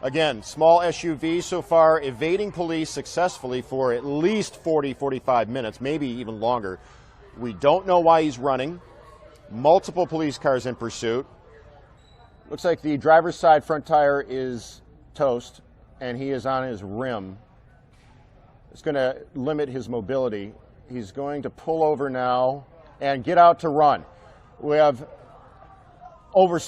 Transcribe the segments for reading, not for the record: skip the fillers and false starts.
Again, small SUV so far evading police successfully for at least 40, 45 minutes, maybe even longer. We don't know why he's running. Multiple police cars in pursuit. Looks like the driver's side front tire is toast and he is on his rim. It's going to limit his mobility. He's going to pull over now and get out to run. We have over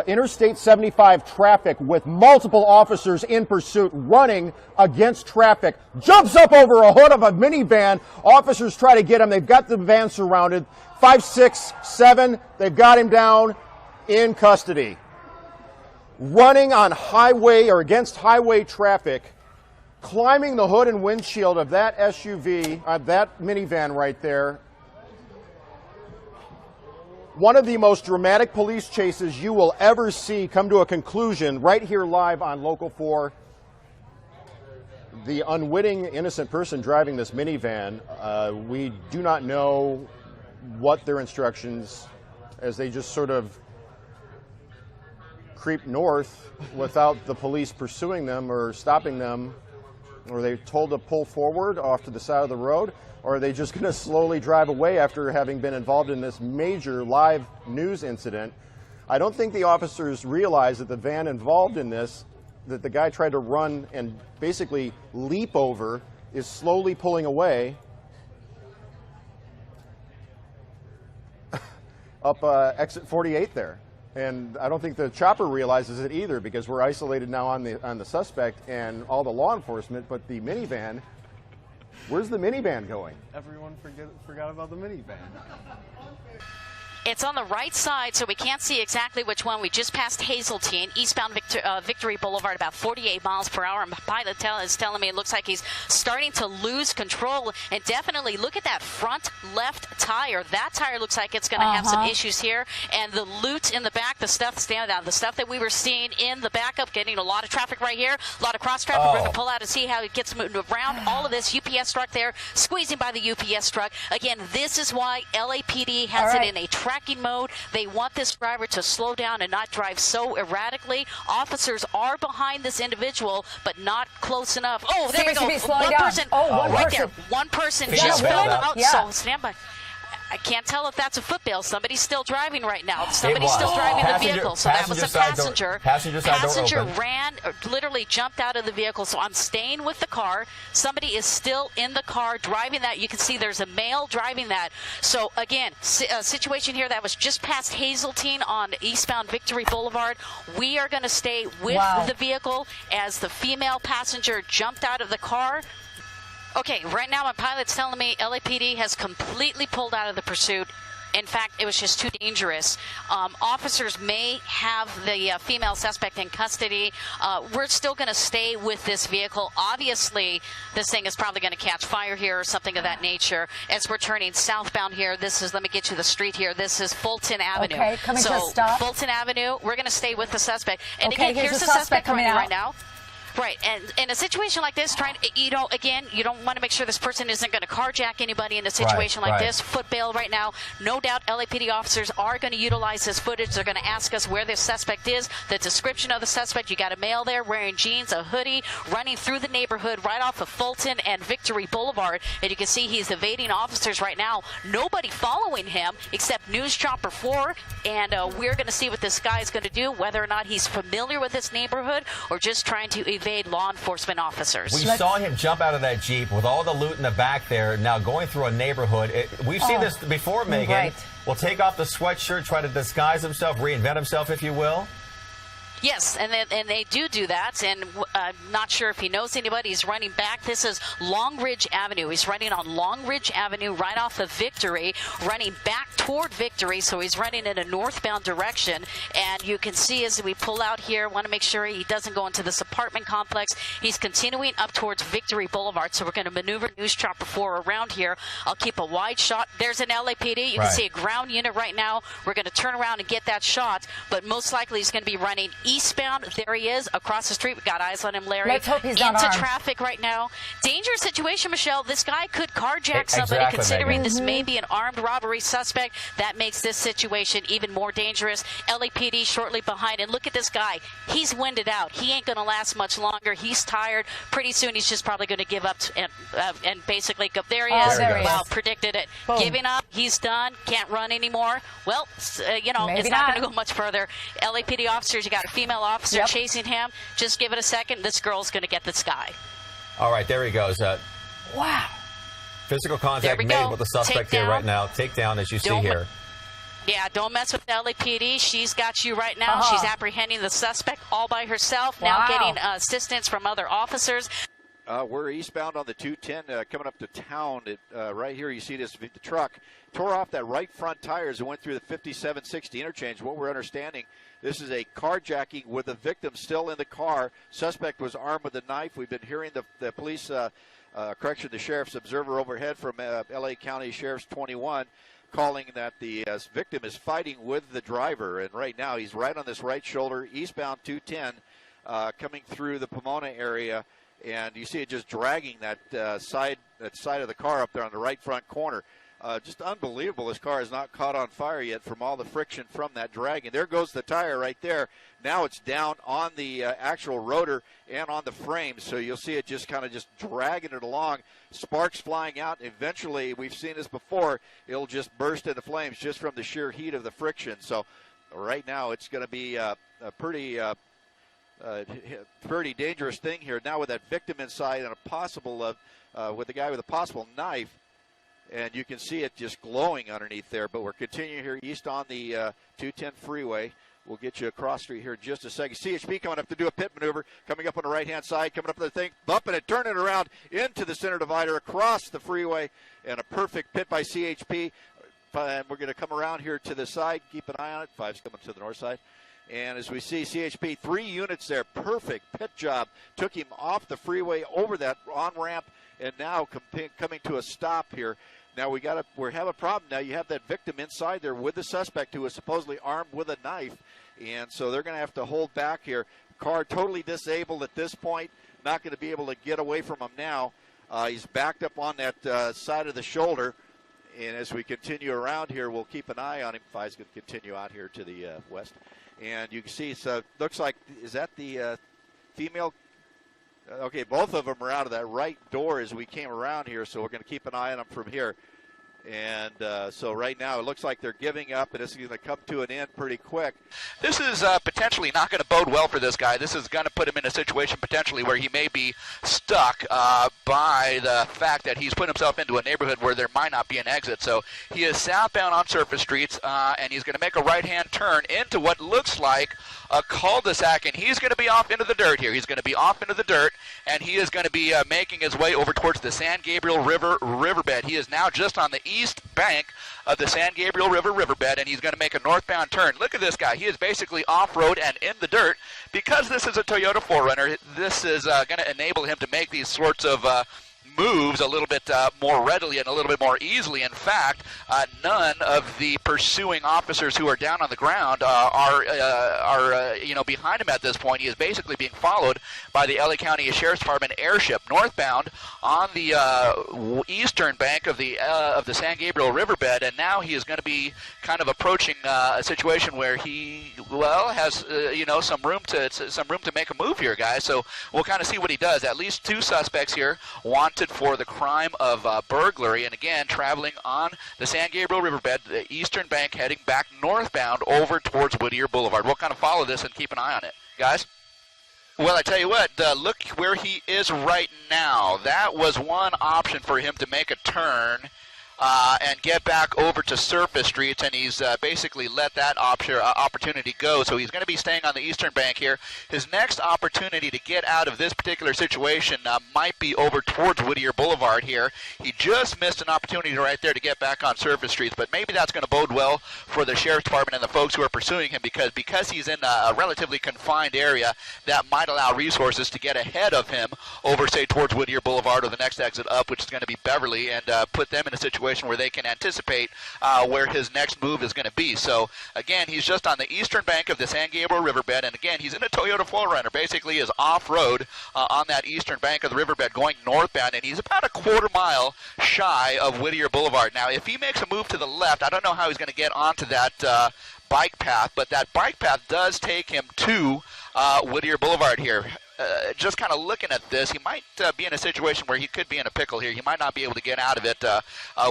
Interstate 75 traffic with multiple officers in pursuit running against traffic. Jumps up over a hood of a minivan. Officers try to get him. They've got the van surrounded. 5, 6, 7. They've got him down in custody. Running on highway or against highway traffic, climbing the hood and windshield of that SUV, that minivan right there. One of the most dramatic police chases you will ever see come to a conclusion right here live on Local 4. The unwitting innocent person driving this minivan, we do not know what their instructions, as they just sort of creep north without the police pursuing them or stopping them. Or are they told to pull forward off to the side of the road? Or are they just going to slowly drive away after having been involved in this major live news incident? I don't think the officers realize that the van involved in this, that the guy tried to run and basically leap over, is slowly pulling away up exit 48 there. And I don't think the chopper realizes it either, because we're isolated now on the suspect and all the law enforcement, but the minivan, where's the minivan going? Everyone forgot about the minivan. It's on the right side, so we can't see exactly which one. We just passed Hazeltine, eastbound Victory Boulevard, about 48 miles per hour. And pilot is telling me it looks like he's starting to lose control. And definitely look at that front left tire. That tire looks like it's going to have some issues here. And the loot in the back, the stuff standing out, the stuff that we were seeing in the backup, getting a lot of traffic right here, a lot of cross traffic. We're going to pull out and see how it gets moved around. All of this UPS truck there, squeezing by the UPS truck. Again, this is why LAPD has it in a tracking mode. They want this driver to slow down and not drive so erratically. Officers are behind this individual, but not close enough. Oh, there we go. One person, right there. One person just fell out. So stand by. I can't tell if that's a footbill. Somebody's still driving right now. Somebody's still driving the vehicle. So that was a passenger. Passenger ran, or literally jumped out of the vehicle. So I'm staying with the car. Somebody is still in the car driving that. You can see there's a male driving that. So again, a situation here that was just past Hazeltine on eastbound Victory Boulevard. We are going to stay with the vehicle as the female passenger jumped out of the car. Okay, right now my pilot's telling me LAPD has completely pulled out of the pursuit. In fact, it was just too dangerous. Officers may have the female suspect in custody. We're still going to stay with this vehicle. Obviously, this thing is probably going to catch fire here or something of that nature. As we're turning southbound here, this is, let me get you the street here. This is Fulton Avenue. Okay, coming to a stop. Fulton Avenue, we're going to stay with the suspect. And okay, again, here's the suspect coming out right now. Right, and in a situation like this, again, you don't want to make sure this person isn't going to carjack anybody in a situation like this. Foot bail right now. No doubt LAPD officers are going to utilize this footage. They're going to ask us where this suspect is, the description of the suspect. You got a male there wearing jeans, a hoodie, running through the neighborhood right off of Fulton and Victory Boulevard. And you can see he's evading officers right now. Nobody following him except News Chopper 4. And we're going to see what this guy is going to do, whether or not he's familiar with this neighborhood or just trying to evade law enforcement officers. We saw him jump out of that Jeep with all the loot in the back there, now going through a neighborhood. We've seen this before, Megan. Right. Will take off the sweatshirt, try to disguise himself, reinvent himself, if you will. Yes, and they do that, and I'm not sure if he knows anybody. He's running back. This is Long Ridge Avenue. He's running on Long Ridge Avenue right off of Victory, running back toward Victory, so he's running in a northbound direction. And you can see as we pull out here, want to make sure he doesn't go into this apartment complex. He's continuing up towards Victory Boulevard, so we're going to maneuver News Chopper 4 around here. I'll keep a wide shot. There's an LAPD. You can see a ground unit right now. We're going to turn around and get that shot, but most likely he's going to be running eastbound. There he is across the street. We got eyes on him, Larry. Let's hope he's not into armed. traffic right now. Dangerous situation, Michelle. This guy could carjack somebody, Exactly, considering Megan. this may be an armed robbery suspect. That makes this situation even more dangerous. LAPD shortly behind. And look at this guy. He's winded out. He ain't going to last much longer. He's tired. Pretty soon he's just probably going to give up and basically go. There he is. There he Wow, is. predicted it. Boom. Giving up. He's done. Can't run anymore. Well, Maybe it's not going to go much further. LAPD officers, you got a female officer Yep. chasing him. Just give it a second. This girl's going to get this guy. All right, there he goes. Wow. Physical There contact we made go. with the suspect here Takedown. right now. Takedown, as you see Don't here. Yeah, don't mess with the LAPD. She's got you right now. She's apprehending the suspect all by herself, now Wow. getting assistance from other officers. We're eastbound on the 210 coming up to town. Right here you see the truck tore off that right front tires and went through the 5760 interchange. What we're understanding, this is a carjacking with the victim still in the car. Suspect was armed with a knife. We've been hearing the police, the sheriff's observer overhead from LA County Sheriff's 21 calling that the victim is fighting with the driver. And right now he's right on this right shoulder, eastbound 210, coming through the Pomona area. And you see it just dragging that side of the car up there on the right front corner. Just unbelievable. This car is not caught on fire yet from all the friction from that drag. And there goes the tire right there. Now it's down on the actual rotor and on the frame. So you'll see it just kind of just dragging it along. Sparks flying out. Eventually, we've seen this before, it'll just burst into flames just from the sheer heat of the friction. So right now it's going to be a pretty dangerous thing here now with that victim inside and a possible with the guy with a possible knife, and you can see it just glowing underneath there. But we're continuing here east on the 210 freeway. We'll get you across street here in just a second. CHP coming up to do a pit maneuver, coming up on the right-hand side, coming up to the thing, bumping it, turning it around into the center divider across the freeway, and a perfect pit by CHP. And we're going to come around here to the side. Keep an eye on it. 5's coming to the north side. And as we see, CHP, 3 units there, perfect pit job. Took him off the freeway over that on-ramp, and now coming to a stop here. Now we have a problem now. You have that victim inside there with the suspect who is supposedly armed with a knife, and so they're going to have to hold back here. Car totally disabled at this point, not going to be able to get away from him now. He's backed up on that side of the shoulder, and as we continue around here, we'll keep an eye on him. 5's going to continue out here to the west. And you can see, so looks like, is that the female? Okay, both of them are out of that right door as we came around here, so we're going to keep an eye on them from here. And so right now it looks like they're giving up, and it's going to come to an end pretty quick. This is potentially not going to bode well for this guy. This is going to put him in a situation potentially where he may be stuck by the fact that he's put himself into a neighborhood where there might not be an exit. So he is southbound on surface streets, and he's going to make a right-hand turn into what looks like a cul-de-sac, and he's going to be off into the dirt here. He's going to be off into the dirt, and he is going to be making his way over towards the San Gabriel riverbed. He is now just on the east bank of the San Gabriel riverbed, and he's going to make a northbound turn. Look at this guy. He is basically off-road and in the dirt. Because this is a Toyota 4Runner, this is going to enable him to make these sorts of moves a little bit more readily and a little bit more easily. In fact, none of the pursuing officers who are down on the ground are behind him at this point. He is basically being followed by the LA County Sheriff's Department airship northbound on the eastern bank of the San Gabriel riverbed, and now he is going to be kind of approaching a situation where he has some room to make a move here, guys. So we'll kind of see what he does. At least 2 suspects here wanted for the crime of burglary, and again traveling on the San Gabriel riverbed, the eastern bank, heading back northbound over towards Whittier Boulevard. We'll kind of follow this and keep an eye on it, guys. Well, I tell you what, look where he is right now. That was one option for him to make a turn and get back over to surface streets, and he's basically let that opportunity go. So he's going to be staying on the eastern bank here. His next opportunity to get out of this particular situation might be over towards Whittier Boulevard here. He just missed an opportunity right there to get back on surface streets, but maybe that's going to bode well for the Sheriff's Department and the folks who are pursuing him, because he's in a relatively confined area that might allow resources to get ahead of him over, say, towards Whittier Boulevard or the next exit up, which is going to be Beverly, and put them in a situation situation where they can anticipate where his next move is going to be. So, again, he's just on the eastern bank of the San Gabriel riverbed, and again, he's in a Toyota 4Runner, basically is off-road on that eastern bank of the riverbed going northbound, and he's about a quarter mile shy of Whittier Boulevard. Now, if he makes a move to the left, I don't know how he's going to get onto that bike path, but that bike path does take him to Whittier Boulevard here. Just kind of looking at this, he might be in a situation where he could be in a pickle here. He might not be able to get out of it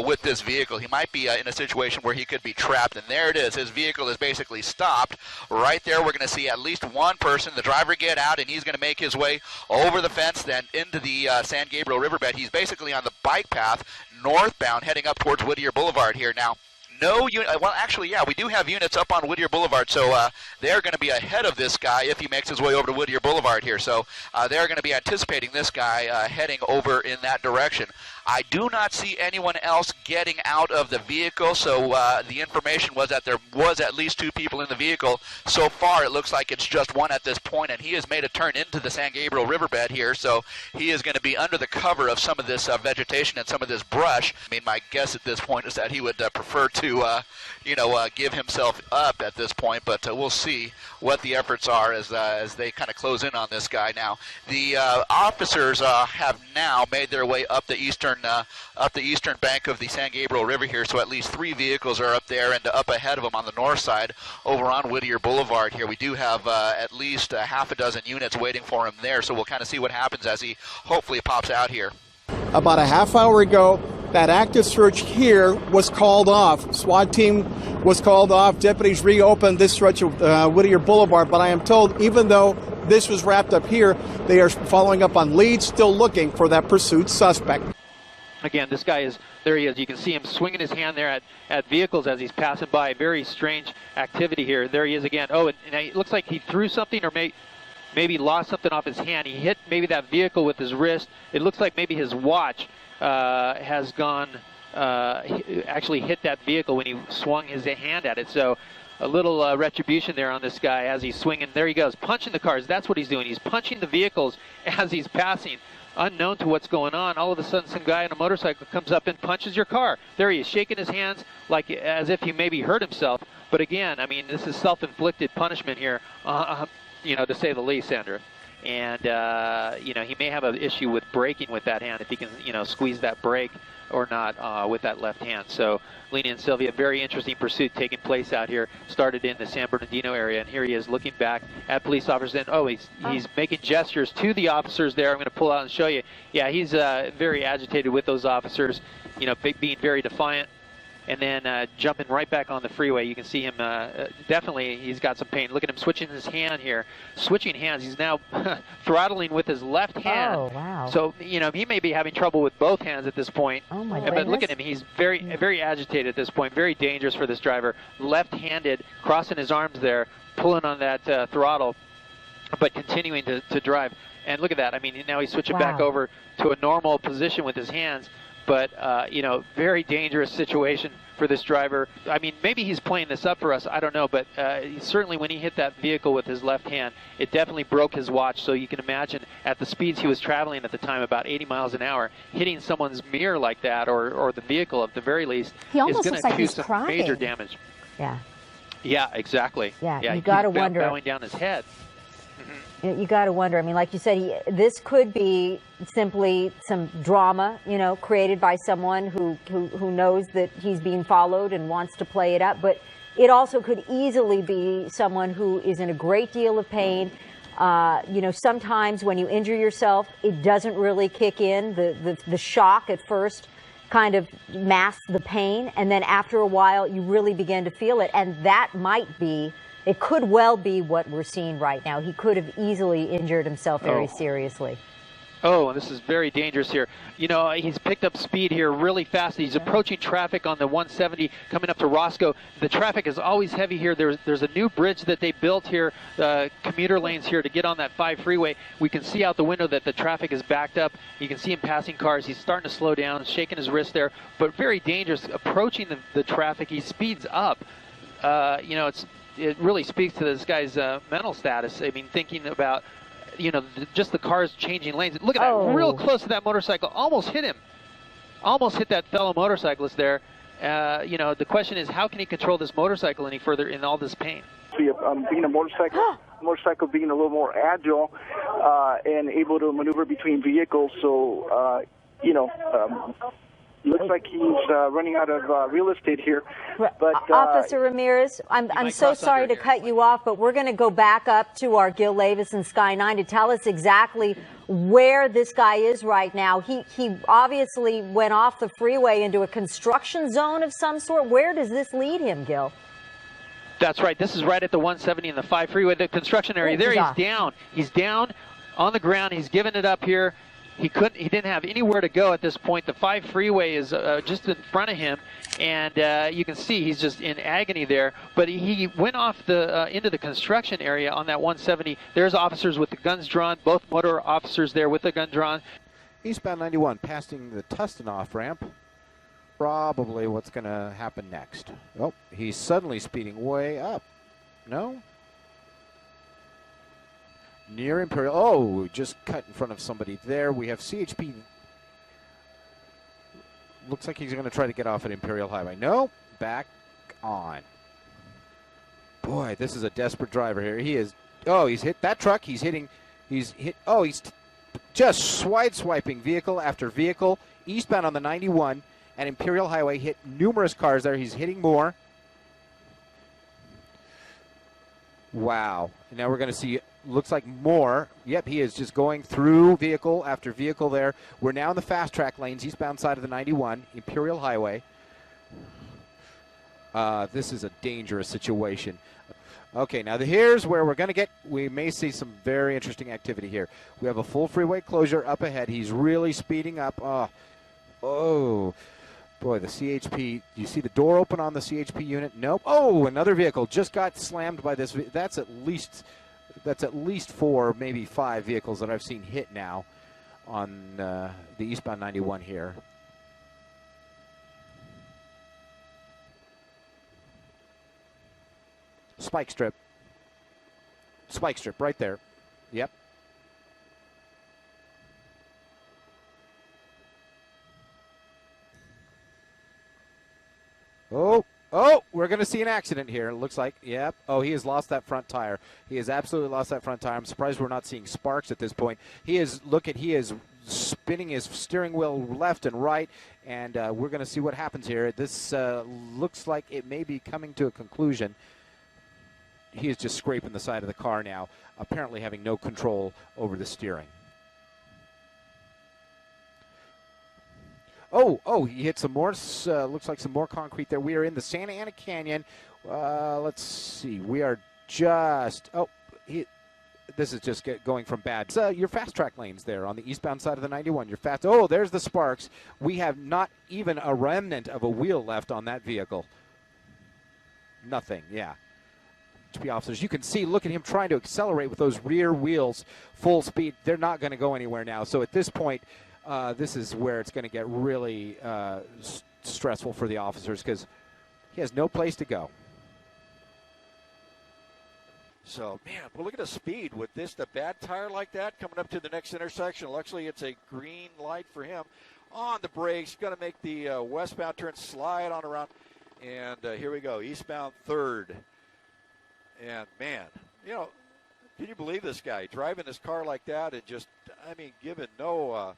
with this vehicle. He might be in a situation where he could be trapped. And there it is. His vehicle is basically stopped. Right there, we're going to see at least one person, the driver, get out, and he's going to make his way over the fence, then into the San Gabriel riverbed. He's basically on the bike path northbound, heading up towards Whittier Boulevard here now. No unit. Well, actually, yeah, we do have units up on Whittier Boulevard, so they're going to be ahead of this guy if he makes his way over to Whittier Boulevard here. So they're going to be anticipating this guy heading over in that direction. I do not see anyone else getting out of the vehicle, so the information was that there was at least two people in the vehicle. So far, it looks like it's just one at this point, and he has made a turn into the San Gabriel riverbed here, so he is going to be under the cover of some of this vegetation and some of this brush. I mean, my guess at this point is that he would prefer to, give himself up at this point, but we'll see what the efforts are as they kind of close in on this guy now. The officers have now made their way up the eastern bank of the San Gabriel River here, so at least three vehicles are up there, and up ahead of them on the north side over on Whittier Boulevard here. We do have at least half a dozen units waiting for him there, so we'll kind of see what happens as he hopefully pops out here. About a half hour ago, that active search here was called off. SWAT team was called off. Deputies reopened this stretch of Whittier Boulevard, but I am told even though this was wrapped up here, they are following up on leads, still looking for that pursuit suspect. Again, this guy is, there he is. You can see him swinging his hand there at vehicles as he's passing by. Very strange activity here. There he is again. Oh, and it looks like he threw something or maybe lost something off his hand. He hit maybe that vehicle with his wrist. It looks like maybe his watch has gone, actually hit that vehicle when he swung his hand at it. So a little retribution there on this guy as he's swinging. There he goes, punching the cars. That's what he's doing. He's punching the vehicles as he's passing. Unknown to what's going on, all of a sudden some guy on a motorcycle comes up and punches your car. There he is, shaking his hands like as if he maybe hurt himself. But again, I mean, this is self-inflicted punishment here, to say the least, Sandra. And, he may have an issue with braking with that hand if he can, squeeze that brake or not with that left hand. So, Lena and Sylvia, very interesting pursuit taking place out here. Started in the San Bernardino area, and here he is looking back at police officers. And, he's making gestures to the officers there. I'm going to pull out and show you. Yeah, he's very agitated with those officers, being very defiant. And then jumping right back on the freeway. You can see him, definitely he's got some pain. Look at him switching his hand here. Switching hands. He's now throttling with his left hand. Oh, wow. So, he may be having trouble with both hands at this point. Oh, my goodness. But look at him. He's very agitated at this point. Very dangerous for this driver. Left-handed, crossing his arms there, pulling on that throttle, but continuing to drive. And look at that. I mean, now he's switching back over to a normal position with his hands. But, very dangerous situation for this driver. I mean, maybe he's playing this up for us. I don't know. But certainly when he hit that vehicle with his left hand, it definitely broke his watch. So you can imagine at the speeds he was traveling at the time, about 80 miles an hour, hitting someone's mirror like that or the vehicle at the very least is going to do some major damage. Yeah. Yeah, exactly. Yeah, you got to wonder. Bowing down his head. You got to wonder. I mean, like you said, this could be simply some drama, created by someone who knows that he's being followed and wants to play it up. But it also could easily be someone who is in a great deal of pain. Sometimes when you injure yourself, it doesn't really kick in. The shock at first kind of masks the pain, and then after a while, you really begin to feel it, and that might be. It could well be what we're seeing right now. He could have easily injured himself very seriously. Oh, and this is very dangerous here. He's picked up speed here really fast. He's approaching traffic on the 170 coming up to Roscoe. The traffic is always heavy here. There's a new bridge that they built here, commuter lanes here to get on that 5 freeway. We can see out the window that the traffic is backed up. You can see him passing cars. He's starting to slow down, shaking his wrist there, but very dangerous. Approaching the traffic, he speeds up. It really speaks to this guy's mental status. I mean, thinking about, just the cars changing lanes. Look at that, real close to that motorcycle. Almost hit him. almost hit that fellow motorcyclist there. You know, the question is, how can he control this motorcycle any further in all this pain? Being a motorcycle being a little more agile and able to maneuver between vehicles. So, you know, looks like he's running out of real estate here. But Officer Ramirez, I'm so sorry to cut you off, but we're going to go back up to our Gil Levis and Sky 9 to tell us exactly where this guy is right now. He obviously went off the freeway into a construction zone of some sort. Where does this lead him, Gil? That's right. This is right at the 170 and the 5 freeway, the construction area. There he's down. He's down on the ground. He's given it up here. He didn't have anywhere to go at this point. The 5 freeway is just in front of him, and you can see he's just in agony there. But he went off the into the construction area on that 170. There's officers with the guns drawn, both motor officers there with the gun drawn. Eastbound 91, passing the Tustin off ramp. Probably what's going to happen next. Oh, he's suddenly speeding way up. No? Near Imperial. Oh, just cut in front of somebody there. We have CHP. Looks like he's going to try to get off at Imperial Highway. No, back on. Boy, this is a desperate driver here. He is. Oh, he's hit that truck. He's hitting. He's hit. Oh, he's just swiping vehicle after vehicle. Eastbound on the 91 at Imperial Highway. Hit numerous cars there. He's hitting more. Wow. Now we're going to see, looks like more. Yep, he is just going through vehicle after vehicle there. We're now in the fast track lanes, eastbound side of the 91, Imperial Highway. This is a dangerous situation. Okay, now here's where we're going to we may see some very interesting activity here. We have a full freeway closure up ahead. He's really speeding up. Oh. Boy, the CHP, you see the door open on the CHP unit? Nope. Oh, another vehicle just got slammed by this. That's at least 4, maybe 5 vehicles that I've seen hit now on the eastbound 91 here. Spike strip right there. Yep. Oh, we're going to see an accident here, it looks like. Yep. Oh, he has lost that front tire. He has absolutely lost that front tire. I'm surprised we're not seeing sparks at this point. He is spinning his steering wheel left and right, and we're going to see what happens here. This looks like it may be coming to a conclusion. He is just scraping the side of the car now, apparently having no control over the steering. Oh, he hit some more, looks like some more concrete there. We are in the Santa Ana Canyon. Let's see. We are just, this is just going from bad. Your fast track lanes there on the eastbound side of the 91. There's the sparks. We have not even a remnant of a wheel left on that vehicle. Nothing, yeah. HP officers, you can see, look at him trying to accelerate with those rear wheels full speed. They're not going to go anywhere now. So at this point, this is where it's going to get really stressful for the officers because he has no place to go. So, man, well, look at the speed with the bad tire like that coming up to the next intersection. Luckily, it's a green light for him. On the brakes, going to make the westbound turn, slide on around. And here we go, eastbound 3rd. And, man, can you believe this guy driving his car like that and just, given no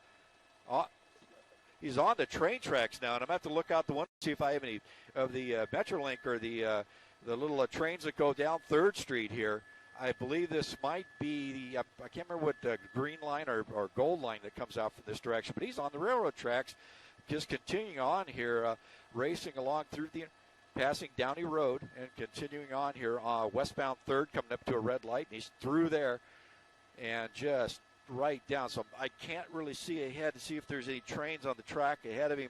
he's on the train tracks now, and I'm going to have to look out the window to see if I have any of the Metrolink or the little trains that go down 3rd Street here. I believe this might be I can't remember what green line or gold line that comes out from this direction, but he's on the railroad tracks, just continuing on here, racing along through passing Downey Road and continuing on here, westbound 3rd, coming up to a red light, and he's through there and just right down. So I can't really see ahead to see if there's any trains on the track ahead of him.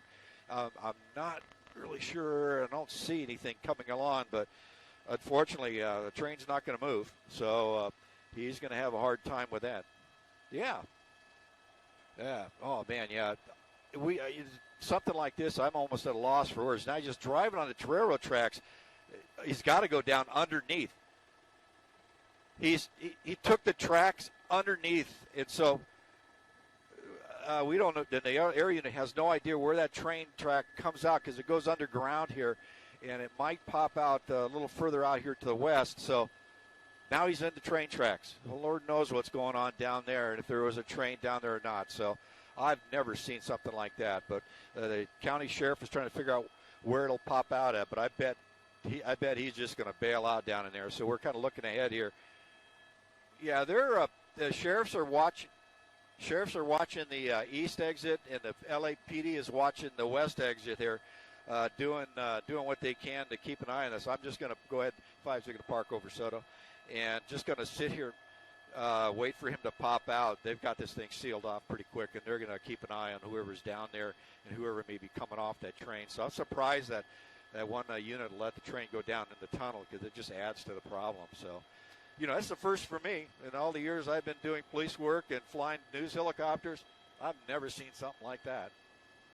I'm not really sure. I don't see anything coming along, but unfortunately, the train's not going to move. So he's going to have a hard time with that. Yeah. Oh, man, yeah. Something like this, I'm almost at a loss for words. Now just driving on the railroad tracks, he's got to go down underneath. He took the tracks underneath, and so we don't know. The area unit has no idea where that train track comes out because it goes underground here, and it might pop out a little further out here to the west. So now he's in the train tracks. The Lord knows what's going on down there, and if there was a train down there or not. So I've never seen something like that. But the county sheriff is trying to figure out where it'll pop out at. But I bet he's just going to bail out down in there. So we're kind of looking ahead here. Yeah, the sheriffs are watching. Sheriffs are watching the east exit, and the LAPD is watching the west exit here, doing what they can to keep an eye on this. I'm just going to go ahead, 5's going to park over Soto, and just going to sit here, wait for him to pop out. They've got this thing sealed off pretty quick, and they're going to keep an eye on whoever's down there and whoever may be coming off that train. So I'm surprised that one unit let the train go down in the tunnel because it just adds to the problem. So. That's the first for me. In all the years I've been doing police work and flying news helicopters, I've never seen something like that.